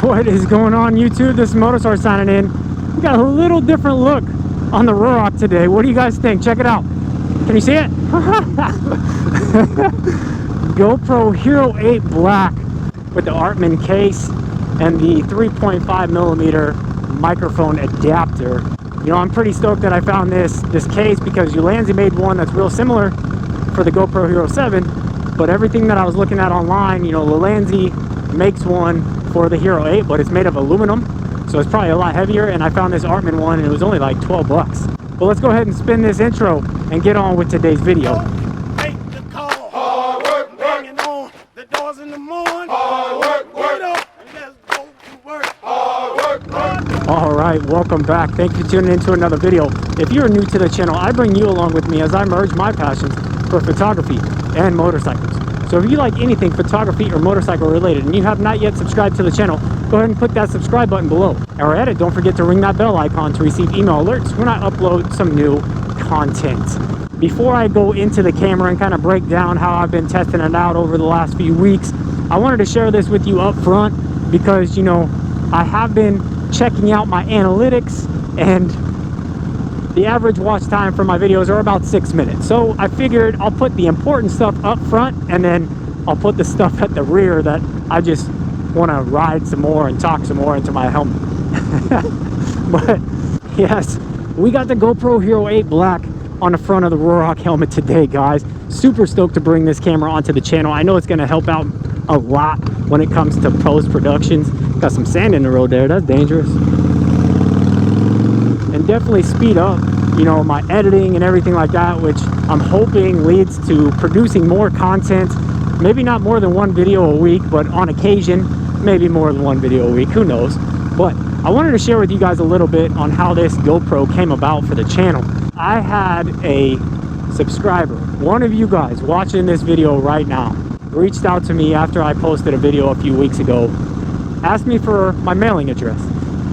What is going on, YouTube? This is Motosarge signing in. We got a little different look on the Ruroc today. What do you guys think? Check it out. Can you see it? GoPro Hero 8 Black with the Artman case and the 3.5mm microphone adapter. You know, I'm pretty stoked that I found this case because Ulanzi made one that's real similar for the GoPro Hero 7, but everything that I was looking at online, you know, Ulanzi makes one for the Hero 8, but it's made of aluminum, so it's probably a lot heavier, and I found this Artman one and it was only like 12 bucks. Well, let's go ahead and spin this intro and get on with today's video. Make the call. Hard work, banging on the doors in the morning. Hard work, work. Up and let's go to work. Hard work, work. All right, welcome back. Thank you for tuning in to another video. If you're new to the channel, I bring you along with me as I merge my passions for photography and motorcycles. So if you like anything photography or motorcycle related and you have not yet subscribed to the channel, go ahead and click that subscribe button below. Or at it, don't forget to ring that bell icon to receive email alerts when I upload some new content. Before I go into the camera and kind of break down how I've been testing it out over the last few weeks, I wanted to share this with you up front because, you know, I have been checking out my analytics and the average watch time for my videos are about 6 minutes. So I figured I'll put the important stuff up front and then I'll put the stuff at the rear that I just want to ride some more and talk some more into my helmet. But yes, we got the GoPro Hero 8 Black on the front of the Ruroc helmet today, guys. Super stoked to bring this camera onto the channel. I know it's going to help out a lot when it comes to post-productions. Got some sand in the road there, that's dangerous. And definitely speed up, you know, my editing and everything like that, which I'm hoping leads to producing more content. Maybe not more than one video a week, but on occasion, maybe more than one video a week, who knows. But I wanted to share with you guys a little bit on how this GoPro came about for the channel. I had a subscriber, one of you guys watching this video right now, reached out to me after I posted a video a few weeks ago, asked me for my mailing address.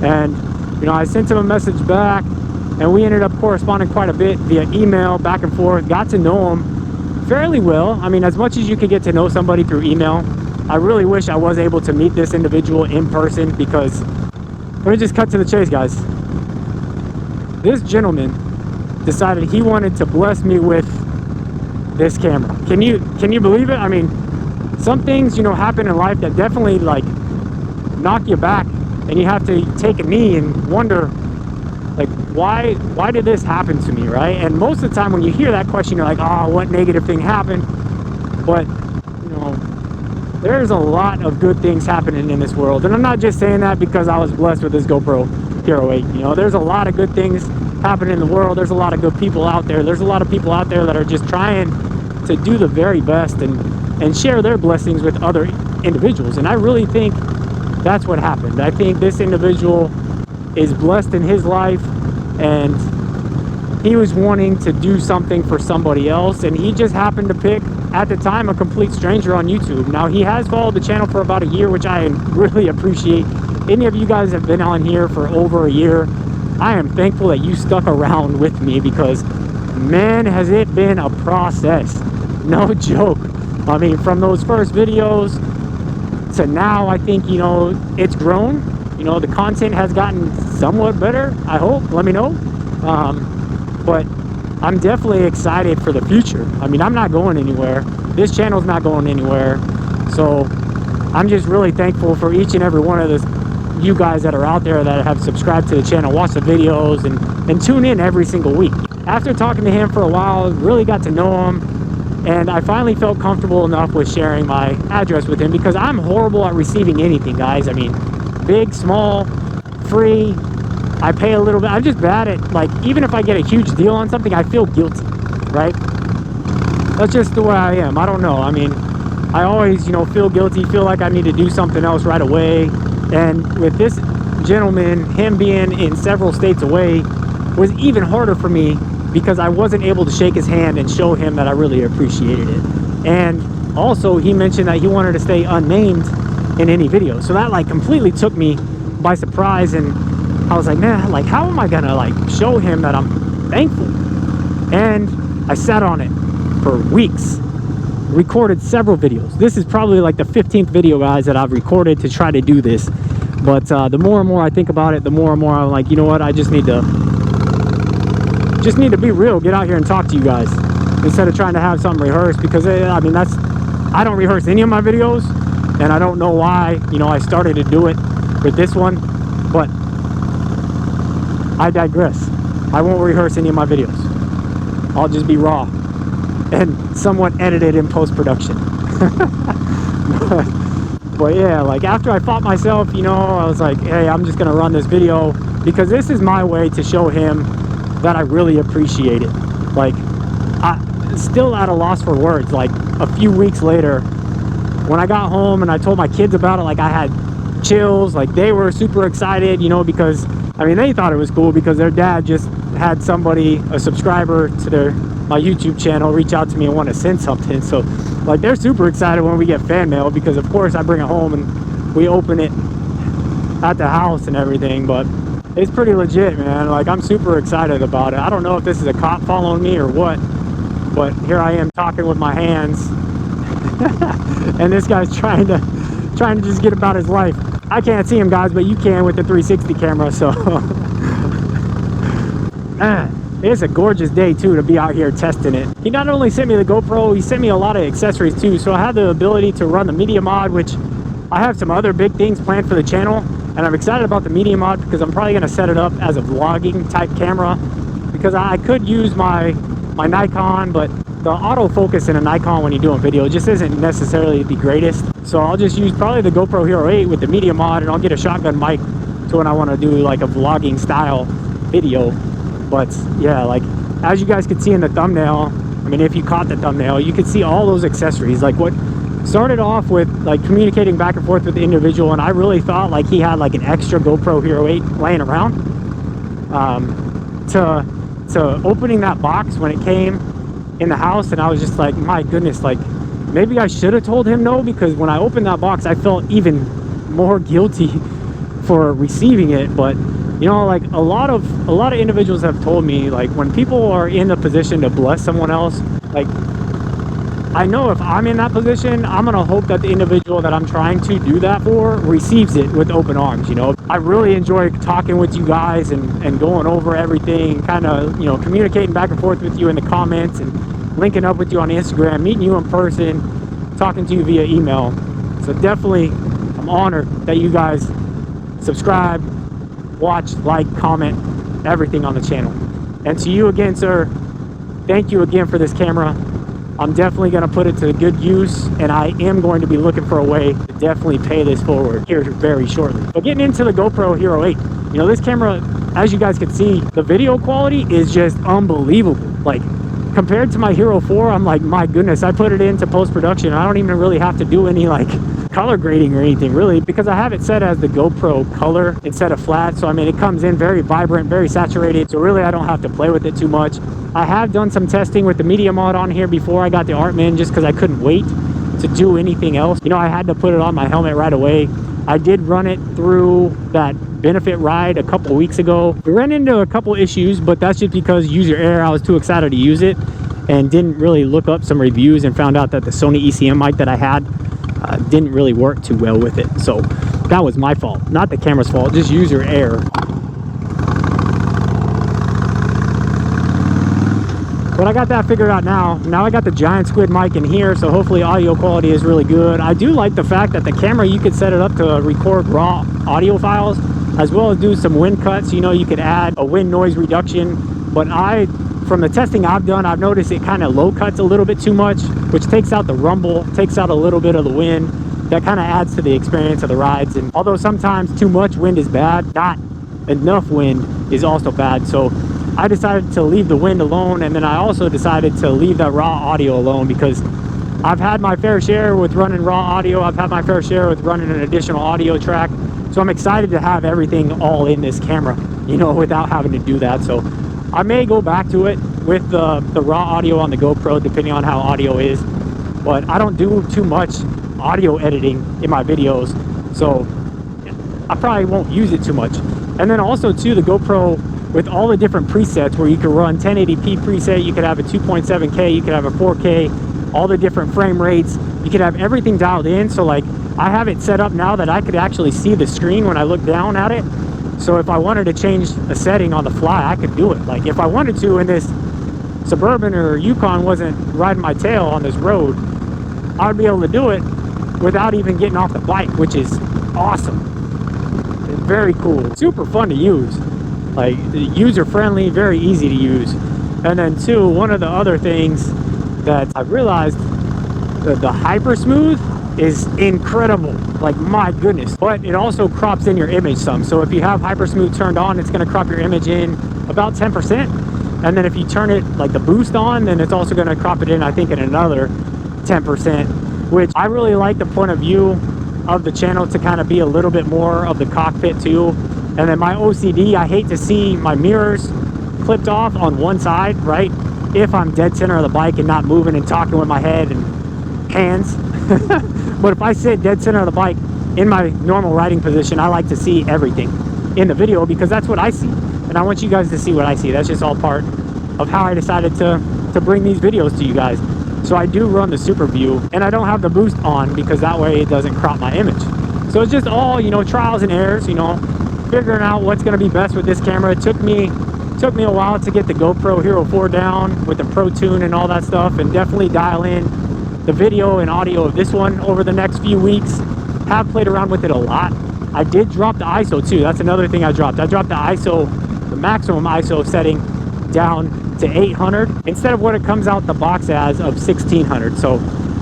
And you know, I sent him a message back and we ended up corresponding quite a bit via email, back and forth, got to know him fairly well. I mean, as much as you could get to know somebody through email, I really wish I was able to meet this individual in person because, let me just cut to the chase, guys. This gentleman decided he wanted to bless me with this camera. Can you believe it? I mean, some things, you know, happen in life that definitely like knock you back and you have to take a knee and wonder, like, why did this happen to me, right? And most of the time when you hear that question, you're like, oh, what negative thing happened? But, you know, there's a lot of good things happening in this world. And I'm not just saying that because I was blessed with this GoPro Hero 8. You know, there's a lot of good things happening in the world. There's a lot of good people out there. There's a lot of people out there that are just trying to do the very best and share their blessings with other individuals. And I really think that's what happened. I think this individual is blessed in his life and he was wanting to do something for somebody else, and he just happened to pick, at the time, a complete stranger on YouTube. Now, he has followed the channel for about a year, which I really appreciate. Any of you guys have been on here for over a year, I am thankful that you stuck around with me because, man, has it been a process. No joke. I mean, from those first videos to now, I think, you know, it's grown. You know, the content has gotten somewhat better, I hope. Let me know. But I'm definitely excited for the future. I mean, I'm not going anywhere. This channel's not going anywhere. So I'm just really thankful for each and every one of you guys that are out there that have subscribed to the channel, watch the videos, and tune in every single week. After talking to him for a while, really got to know him, and I finally felt comfortable enough with sharing my address with him because I'm horrible at receiving anything, guys. I mean, big, small, free, I pay a little bit. I'm just bad at, like, even if I get a huge deal on something, I feel guilty, right? That's just the way I am. I don't know. I mean, I always, you know, feel guilty, feel like I need to do something else right away. And with this gentleman, him being in several states away, was even harder for me because I wasn't able to shake his hand and show him that I really appreciated it. And also, he mentioned that he wanted to stay unnamed in any video. So that, like, completely took me by surprise, and I was like, man, like, how am I gonna, like, show him that I'm thankful? And I sat on it for weeks, recorded several videos. This is probably like the 15th video, guys, that I've recorded to try to do this. But the more and more I think about it, the more and more I'm like, you know what, I just need to be real, get out here and talk to you guys instead of trying to have something rehearsed, because I mean, I don't rehearse any of my videos, and I don't know why, you know, I started to do it with this one, but I digress. I won't rehearse any of my videos. I'll just be raw and somewhat edited in post-production. But yeah, like after I fought myself, you know, I was like, hey, I'm just gonna run this video because this is my way to show him that I really appreciate it. Like, I'm still at a loss for words. Like a few weeks later, when I got home and I told my kids about it, like I had chills. Like they were super excited, you know, because I mean, they thought it was cool because their dad just had somebody, a subscriber to my YouTube channel, reach out to me and want to send something. So like they're super excited when we get fan mail, because of course I bring it home and we open it at the house and everything. But it's pretty legit, man. Like I'm super excited about it. I don't know if this is a cop following me or what, but here I am talking with my hands and this guy's trying to just get about his life. I can't see him, guys, but you can with the 360 camera. So it's a gorgeous day too to be out here testing it. He not only sent me the GoPro, he sent me a lot of accessories too. So I have the ability to run the media mod, which I have some other big things planned for the channel, and I'm excited about the media mod because I'm probably going to set it up as a vlogging type camera, because I could use my Nikon, but the autofocus in a Nikon when you're doing video just isn't necessarily the greatest. So I'll just use probably the GoPro Hero 8 with the media mod, and I'll get a shotgun mic to when I want to do like a vlogging style video. But yeah, like as you guys could see in the thumbnail, I mean, if you caught the thumbnail, you could see all those accessories. Like what started off with like communicating back and forth with the individual, and I really thought like he had like an extra GoPro Hero 8 laying around, to opening that box when it came in the house, and I was just like, my goodness, like maybe I should have told him no, because when I opened that box I felt even more guilty for receiving it. But you know, like a lot of individuals have told me, like when people are in a position to bless someone else, like I know if I'm in that position, I'm gonna hope that the individual that I'm trying to do that for receives it with open arms. You know, I really enjoy talking with you guys and going over everything, kind of, you know, communicating back and forth with you in the comments and linking up with you on Instagram, meeting you in person, talking to you via email. So definitely I'm honored that you guys subscribe, watch, like, comment, everything on the channel. And to you again, sir, thank you again for this camera. I'm definitely going to put it to good use, and I am going to be looking for a way to definitely pay this forward here very shortly. But getting into the GoPro Hero 8, you know, this camera, as you guys can see, the video quality is just unbelievable. Like compared to my Hero 4, I'm like, my goodness, I put it into post-production. I don't even really have to do any like color grading or anything really, because I have it set as the GoPro color instead of flat. So I mean, it comes in very vibrant, very saturated, so really I don't have to play with it too much. I have done some testing with the media mod on here before I got the Artman, just because I couldn't wait to do anything else. You know, I had to put it on my helmet right away. I did run it through that benefit ride a couple weeks ago. We ran into a couple issues, but that's just because user error. I was too excited to use it and didn't really look up some reviews, and found out that the Sony ECM mic that I had didn't really work too well with it. So that was my fault, not the camera's fault, just user error. But I got that figured out now. Now I got the giant Squid mic in here, so hopefully audio quality is really good. I do like the fact that the camera, you could set it up to record raw audio files, as well as do some wind cuts. You know, you could add a wind noise reduction, but from the testing I've done, I've noticed it kind of low cuts a little bit too much, which takes out the rumble, takes out a little bit of the wind. That kind of adds to the experience of the rides. And although sometimes too much wind is bad, not enough wind is also bad. So I decided to leave the wind alone, and then I also decided to leave that raw audio alone, because I've had my fair share with running raw audio. I've had my fair share with running an additional audio track. So I'm excited to have everything all in this camera, you know, without having to do that. So I may go back to it with the raw audio on the GoPro, depending on how audio is. But I don't do too much audio editing in my videos, so I probably won't use it too much. And then also too, the GoPro with all the different presets, where you can run 1080p preset, you could have a 2.7K, you could have a 4K, all the different frame rates, you could have everything dialed in. So like I have it set up now that I could actually see the screen when I look down at it. So if I wanted to change a setting on the fly, I could do it. Like if I wanted to, and this Suburban or Yukon wasn't riding my tail on this road, I would be able to do it without even getting off the bike, which is awesome. It's very cool, super fun to use, like user friendly, very easy to use. And then two, one of the other things that I realized, the hyper smooth is incredible, like my goodness. But it also crops in your image some. So if you have hyper smooth turned on, it's going to crop your image in about 10%. And then if you turn it like the boost on, then it's also going to crop it in, I think, in another 10%, which I really like the point of view of the channel to kind of be a little bit more of the cockpit too. And then my OCD, I hate to see my mirrors clipped off on one side, right? If I'm dead center of the bike and not moving and talking with my head and hands. But if I sit dead center of the bike in my normal riding position, I like to see everything in the video because that's what I see. And I want you guys to see what I see. That's just all part of how I decided to bring these videos to you guys. So I do run the super view, and I don't have the boost on because that way it doesn't crop my image. So it's just all, you know, trials and errors, you know, figuring out what's going to be best with this camera. It took me a while to get the GoPro Hero 4 down with the Pro Tune and all that stuff, and definitely dial in the video and audio of this one over the next few weeks. Have played around with it a lot. I did drop the ISO too. That's another thing I dropped. I dropped the ISO, the maximum ISO setting, down to 800 instead of what it comes out the box as of 1600. So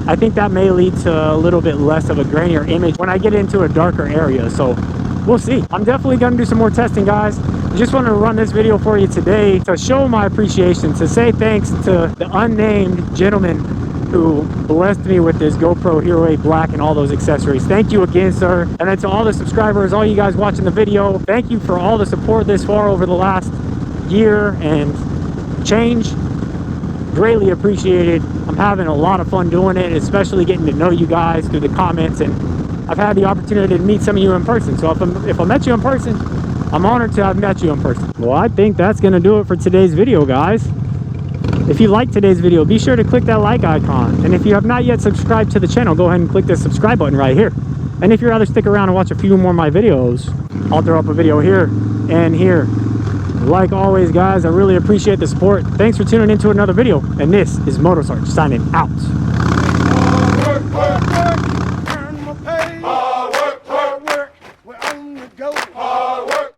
I think that may lead to a little bit less of a grainier image when I get into a darker area. So we'll see. I'm definitely gonna do some more testing, guys. I just wanted to run this video for you today to show my appreciation, to say thanks to the unnamed gentleman who blessed me with this GoPro Hero 8 Black and all those accessories. Thank you again, sir. And then to all the subscribers, all you guys watching the video, thank you for all the support this far over the last year and change. Greatly appreciated. I'm having a lot of fun doing it, especially getting to know you guys through the comments, and I've had the opportunity to meet some of you in person. So if I met you in person, I'm honored to have met you in person. Well, I think that's gonna do it for today's video, guys. If you liked today's video, be sure to click that like icon. And if you have not yet subscribed to the channel, go ahead and click the subscribe button right here. And if you'd rather stick around and watch a few more of my videos, I'll throw up a video here and here. Like always, guys, I really appreciate the support. Thanks for tuning into another video. And this is Motosarge signing out.